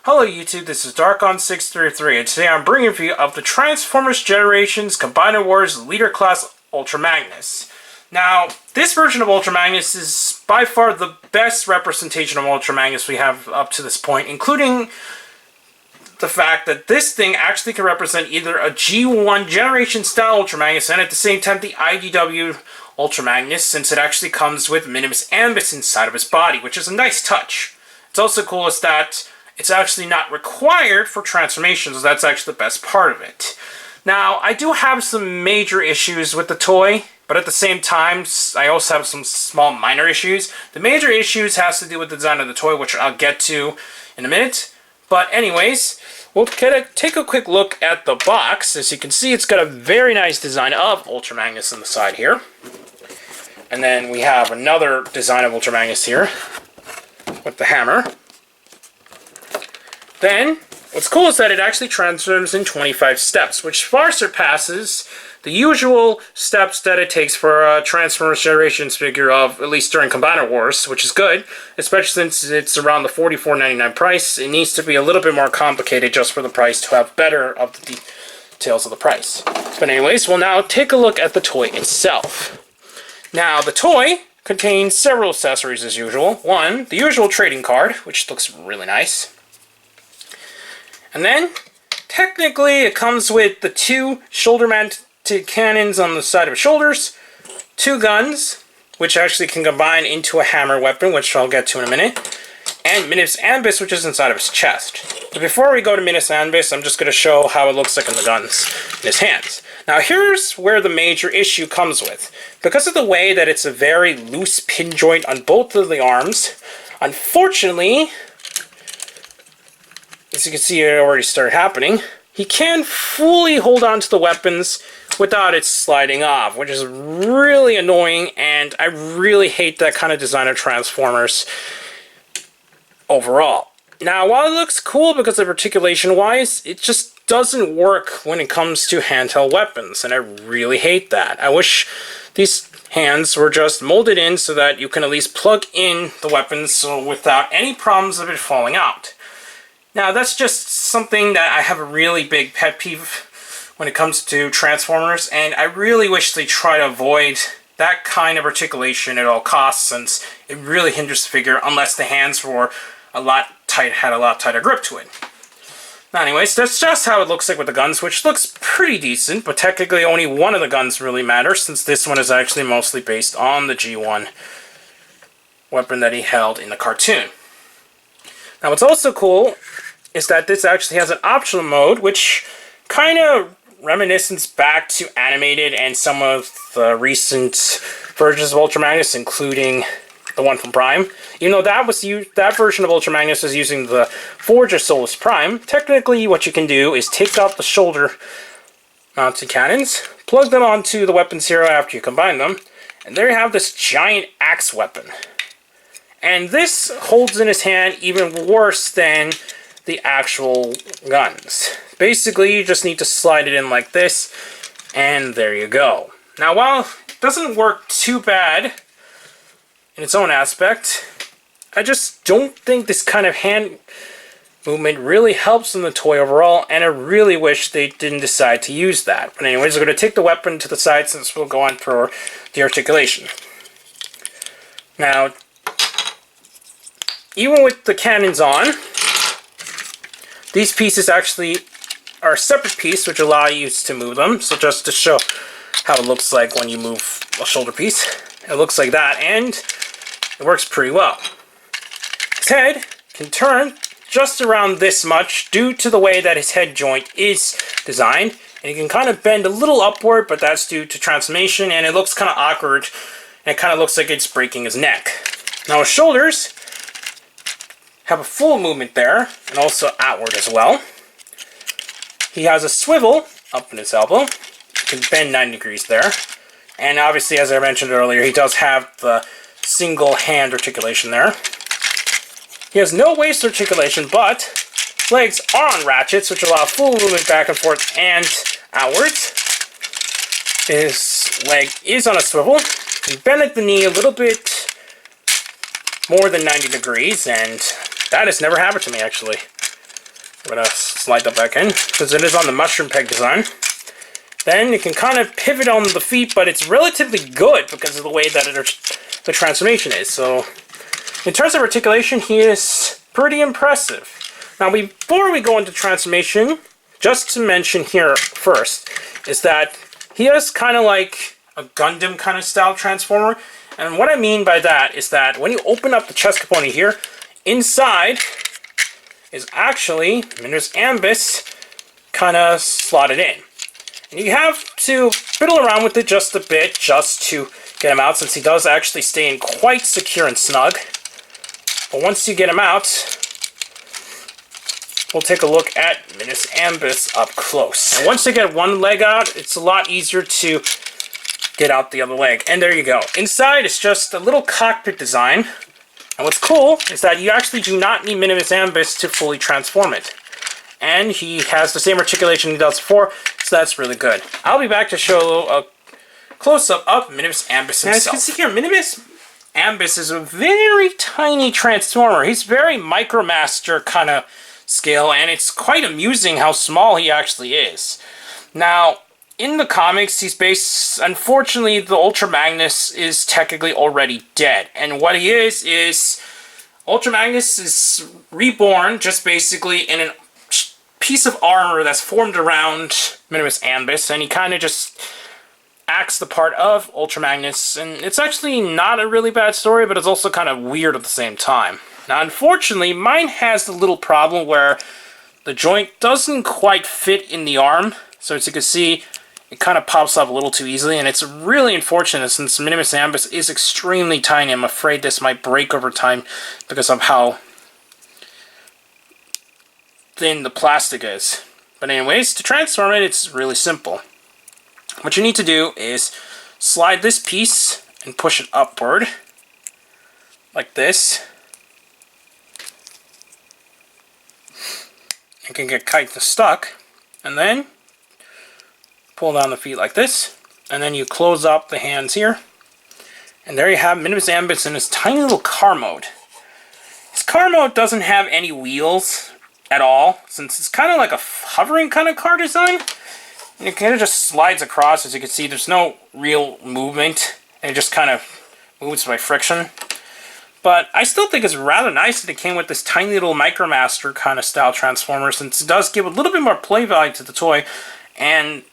Hello YouTube, this is Darkon633 and today I'm bringing you of the Transformers Generations Combiner Wars Leader Class Ultra Magnus. Now, this version of Ultra Magnus is by far the best representation of Ultra Magnus we have up to this point, including the fact that this thing actually can represent either a G1 Generation style Ultra Magnus and at the same time the IDW Ultra Magnus, since it actually comes with Minimus Ambus inside of his body, which is a nice touch. It's also cool is that it's actually not required for transformations. That's actually the best part of it. Now, I do have some major issues with the toy, but at the same time, I also have some small minor issues. The major issues has to do with the design of the toy, which I'll get to in a minute. But anyways, we'll take a quick look at the box. As you can see, it's got a very nice design of Ultra Magnus on the side here. And then we have another design of Ultra Magnus here with the hammer. Then, what's cool is that it actually transforms in 25 steps, which far surpasses the usual steps that it takes for a Transformers Generations figure of, at least during Combiner Wars, which is good, especially since it's around the $44.99 price. It needs to be a little bit more complicated just for the price to have better of the details of the price. But anyways, we'll now take a look at the toy itself. Now, the toy contains several accessories as usual. One, the usual trading card, which looks really nice. And then, technically, it comes with the two shoulder-mounted cannons on the side of his shoulders, two guns, which actually can combine into a hammer weapon, which I'll get to in a minute, and Minimus Ambus, which is inside of his chest. But before we go to Minimus Ambus, I'm just going to show how it looks like in the guns in his hands. Now, here's where the major issue comes with. Because of the way that it's a very loose pin joint on both of the arms, unfortunately, as you can see, it already started happening. He can't fully hold on to the weapons without it sliding off, which is really annoying, and I really hate that kind of design of Transformers overall. Now, while it looks cool because of articulation-wise, it just doesn't work when it comes to handheld weapons, and I really hate that. I wish these hands were just molded in so that you can at least plug in the weapons so without any problems of it falling out. Now, that's just something that I have a really big pet peeve when it comes to Transformers, and I really wish they try to avoid that kind of articulation at all costs, since it really hinders the figure unless the hands were had a lot tighter grip to it. Now, anyways, that's just how it looks like with the guns, which looks pretty decent, but technically only one of the guns really matters, since this one is actually mostly based on the G1 weapon that he held in the cartoon. Now, what's also cool is that this actually has an optional mode, which kind of reminiscence back to animated and some of the recent versions of Ultra Magnus, including the one from Prime. Even though that version of Ultra Magnus is using the Forge of Solus Prime, technically what you can do is take out the shoulder-mounted cannons, plug them onto the weapons here after you combine them, and there you have this giant axe weapon. And this holds in his hand even worse than the actual guns. Basically, you just need to slide it in like this, and there you go. Now, while it doesn't work too bad in its own aspect, I just don't think this kind of hand movement really helps in the toy overall, and I really wish they didn't decide to use that. But anyways, we're going to take the weapon to the side since we'll go on for the articulation. Now, even with the cannons on, these pieces actually are a separate piece, which allow you to move them. So just to show how it looks like when you move a shoulder piece, it looks like that, and it works pretty well. His head can turn just around this much due to the way that his head joint is designed, and he can kind of bend a little upward, but that's due to transformation, and it looks kind of awkward, and it kind of looks like it's breaking his neck. Now, his shoulders have a full movement there, and also outward as well. He has a swivel up in his elbow. He can bend 90 degrees there. And obviously, as I mentioned earlier, he does have the single hand articulation there. He has no waist articulation, but his legs are on ratchets, which allow full movement back and forth and outwards. His leg is on a swivel. He can bend at the knee a little bit more than 90 degrees, and that has never happened to me, actually. I'm gonna slide that back in because it is on the mushroom peg design. Then you can kind of pivot on the feet, but it's relatively good because of the way that the transformation is. So in terms of articulation, he is pretty impressive. Now before we go into transformation, just to mention here first, is that he is kind of like a Gundam kind of style transformer. And what I mean by that is that when you open up the chest component here, inside is actually Minimus Ambus kind of slotted in. And you have to fiddle around with it just a bit just to get him out, since he does actually stay in quite secure and snug. But once you get him out, we'll take a look at Minimus Ambus up close. And once you get one leg out, it's a lot easier to get out the other leg. And there you go. Inside is just a little cockpit design. And what's cool is that you actually do not need Minimus Ambus to fully transform it. And he has the same articulation he does before, so that's really good. I'll be back to show a close-up of Minimus Ambus himself. As you can see here, Minimus Ambus is a very tiny transformer. He's very Micromaster kind of scale, and it's quite amusing how small he actually is. Now, in the comics, he's based... Unfortunately, the Ultra Magnus is technically already dead. And what he is Ultra Magnus is reborn just basically in a piece of armor that's formed around Minimus Ambus, and he kind of just acts the part of Ultra Magnus. And it's actually not a really bad story, but it's also kind of weird at the same time. Now, unfortunately, mine has a little problem where the joint doesn't quite fit in the arm. So as you can see, it kind of pops up a little too easily, and it's really unfortunate since Minimus Ambus is extremely tiny. I'm afraid this might break over time because of how thin the plastic is. But anyways, to transform it, it's really simple. What you need to do is slide this piece and push it upward like this. It can get kind of stuck, and then pull down the feet like this, and then you close up the hands here, and there you have Minimus Ambus in his tiny little car mode. His car mode doesn't have any wheels at all, since it's kind of like a hovering kind of car design, and it kind of just slides across. As you can see, there's no real movement, and it just kind of moves by friction. But I still think it's rather nice that it came with this tiny little Micromaster kind of style transformer, since it does give a little bit more play value to the toy. And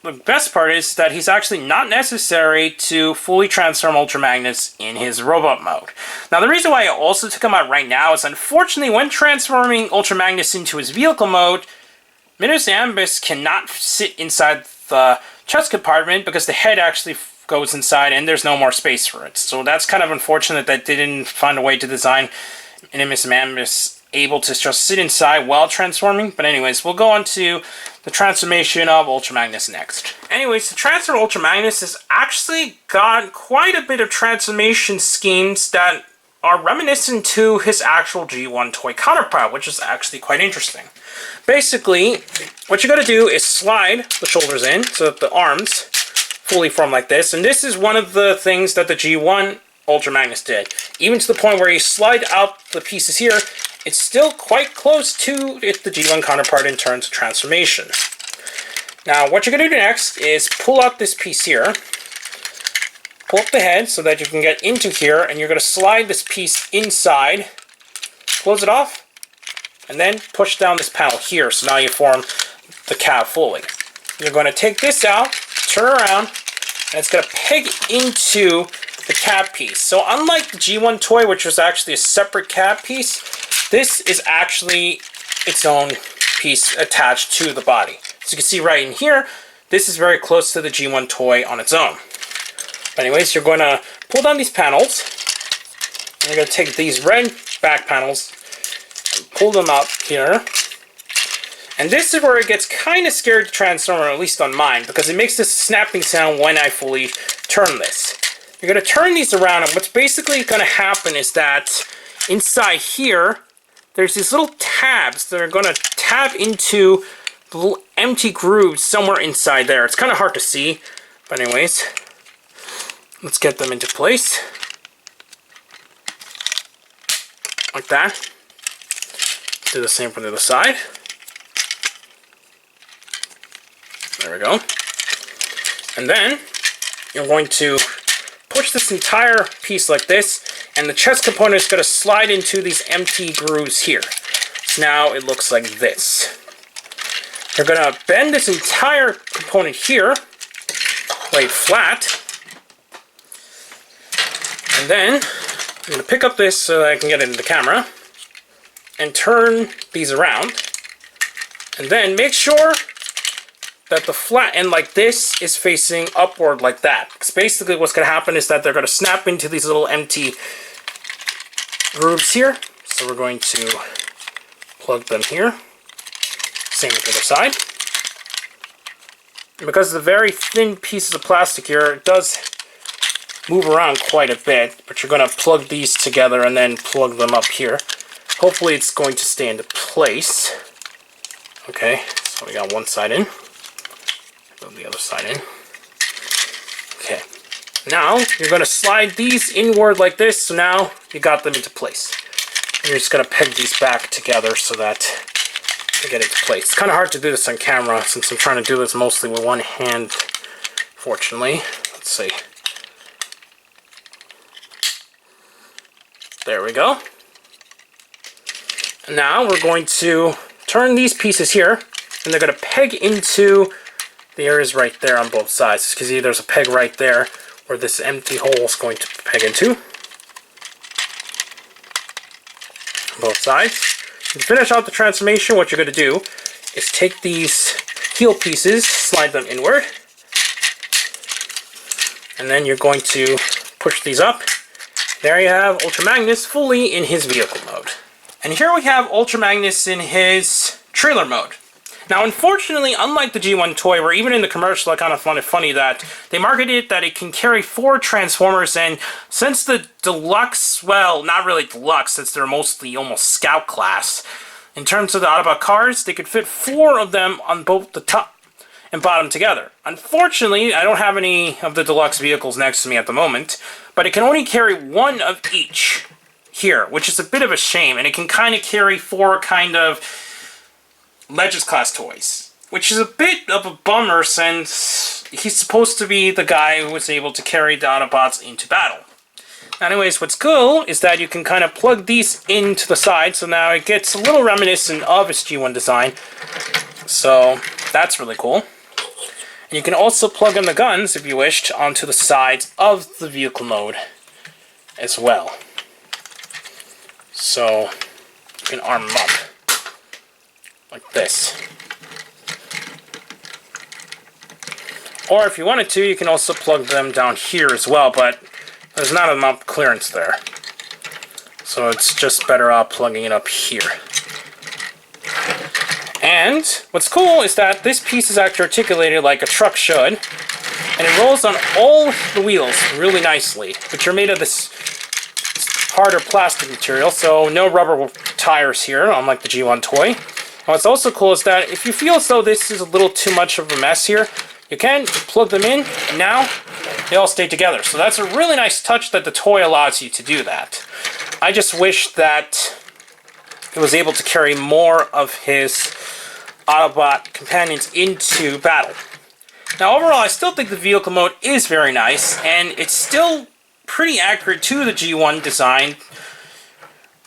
the best part is that he's actually not necessary to fully transform Ultra Magnus in his robot mode. Now, the reason why I also took him out right now is, unfortunately, when transforming Ultra Magnus into his vehicle mode, Minimus Ambus cannot sit inside the chest compartment because the head actually goes inside and there's no more space for it. So that's kind of unfortunate that they didn't find a way to design Minimus Ambus able to just sit inside while transforming. But anyways, we'll go on to the transformation of Ultra Magnus next. Anyways, the transform of Ultra Magnus has actually got quite a bit of transformation schemes that are reminiscent to his actual G1 toy counterpart, which is actually quite interesting. Basically, what you gotta do is slide the shoulders in so that the arms fully form like this. And this is one of the things that the G1 Ultra Magnus did. Even to the point where you slide out the pieces here, it's still quite close to the G1 counterpart in terms of transformation. Now, what you're going to do next is pull out this piece here, pull up the head so that you can get into here, and you're going to slide this piece inside, close it off, and then push down this panel here, so now you form the cab fully. You're going to take this out, turn around, and it's going to peg into the cab piece. So unlike the G1 toy, which was actually a separate cab piece, this is actually its own piece attached to the body. So you can see right in here, this is very close to the G1 toy on its own. But anyways, you're going to pull down these panels, and you're going to take these red back panels and pull them up here. And this is where it gets kind of scary to transform, or at least on mine, because it makes this snapping sound when I fully turn this. You're going to turn these around, and what's basically going to happen is that inside here, there's these little tabs that are going to tab into the little empty grooves somewhere inside there. It's kind of hard to see, but anyways, let's get them into place. Like that. Do the same from the other side. There we go. And then you're going to push this entire piece like this, and the chest component is going to slide into these empty grooves here. So now it looks like this. You're going to bend this entire component here, lay it flat, and then I'm going to pick up this so that I can get it into the camera, and turn these around, and then make sure that the flat end like this is facing upward like that. Because basically what's going to happen is that they're going to snap into these little empty grooves here. So we're going to plug them here. Same with the other side. And because of the very thin pieces of plastic here, it does move around quite a bit. But you're going to plug these together and then plug them up here. Hopefully it's going to stay into place. Okay, so we got one side in. Put the other side in. Okay. Now you're going to slide these inward like this. So now you got them into place. And you're just going to peg these back together so that they get into place. It's kind of hard to do this on camera since I'm trying to do this mostly with one hand, fortunately. Let's see. There we go. And now we're going to turn these pieces here, and they're going to peg into the areas right there on both sides. Because there's a peg right there where this empty hole is going to peg into. Both sides. To finish out the transformation, what you're going to do is take these heel pieces, slide them inward, and then you're going to push these up. There you have Ultra Magnus fully in his vehicle mode. And here we have Ultra Magnus in his trailer mode. Now, unfortunately, unlike the G1 toy, where even in the commercial I kind of found it funny that they marketed that it can carry 4 Transformers, and since the Deluxe, well, not really Deluxe, since they're mostly almost Scout class, in terms of the Autobot cars, they could fit 4 of them on both the top and bottom together. Unfortunately, I don't have any of the Deluxe vehicles next to me at the moment, but it can only carry 1 of each here, which is a bit of a shame, and it can kind of carry 4 kind of Legends class toys, which is a bit of a bummer since he's supposed to be the guy who was able to carry the Autobots into battle. Anyways, what's cool is that you can kind of plug these into the side, so now it gets a little reminiscent of his G1 design. So that's really cool. And you can also plug in the guns, if you wished, onto the sides of the vehicle mode as well. So you can arm them up like this. Or if you wanted to, you can also plug them down here as well, but there's not enough clearance there. So it's just better off plugging it up here. And what's cool is that this piece is actually articulated like a truck should, and it rolls on all the wheels really nicely, which are made of this harder plastic material, so no rubber tires here, unlike the G1 toy. And what's also cool is that if you feel as though this is a little too much of a mess here, you can plug them in, and now they all stay together. So that's a really nice touch that the toy allows you to do that. I just wish that it was able to carry more of his Autobot companions into battle. Now overall, I still think the vehicle mode is very nice, and it's still pretty accurate to the G1 design,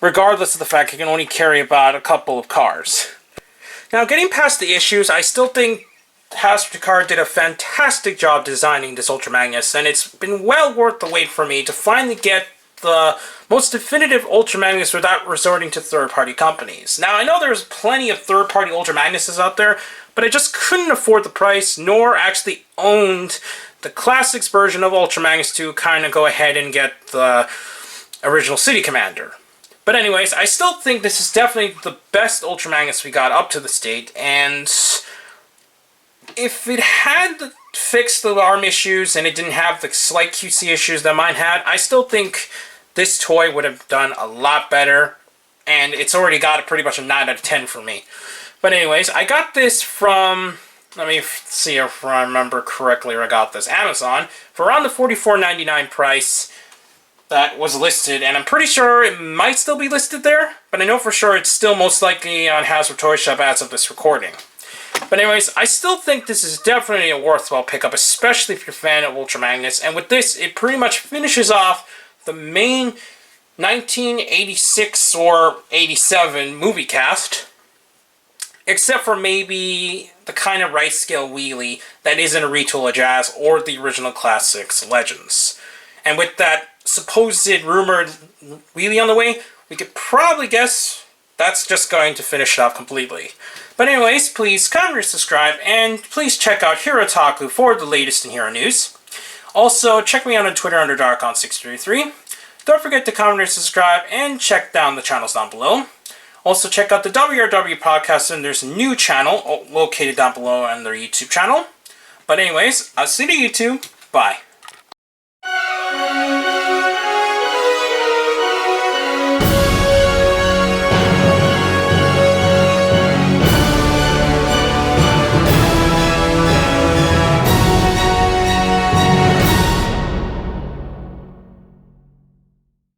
regardless of the fact it can only carry about a couple of cars. Now, getting past the issues, I still think Fansproject did a fantastic job designing this Ultra Magnus, and it's been well worth the wait for me to finally get the most definitive Ultra Magnus without resorting to third-party companies. Now, I know there's plenty of third-party Ultra Magnuses out there, but I just couldn't afford the price, nor actually owned the classics version of Ultra Magnus to kind of go ahead and get the original City Commander. But anyways, I still think this is definitely the best Ultra Magnus we got up to this date, and if it had fixed the arm issues and it didn't have the slight QC issues that mine had, I still think this toy would have done a lot better, and it's already got pretty much a 9 out of 10 for me. But anyways, I got this from, let me see if I remember correctly where I got this, Amazon, for around the $44.99 price that was listed, and I'm pretty sure it might still be listed there, but I know for sure it's still most likely on Hasbro Toy Shop as of this recording. But anyways, I still think this is definitely a worthwhile pickup, especially if you're a fan of Ultra Magnus. And with this, it pretty much finishes off the main 1986 or 87 movie cast, except for maybe the kind of right scale wheelie that isn't a retool of Jazz or the original Classics Legends. And with that supposed rumored wheelie on the way, we could probably guess that's just going to finish it off completely. But anyways, please comment, subscribe, and please check out Hero Otaku for the latest in hero news. Also, check me out on Twitter under Darkon633. Don't forget to comment, subscribe, and check down the channels down below. Also, check out the WRW podcast, and there's a new channel located down below on their YouTube channel. But anyways, I'll see you YouTube. Bye.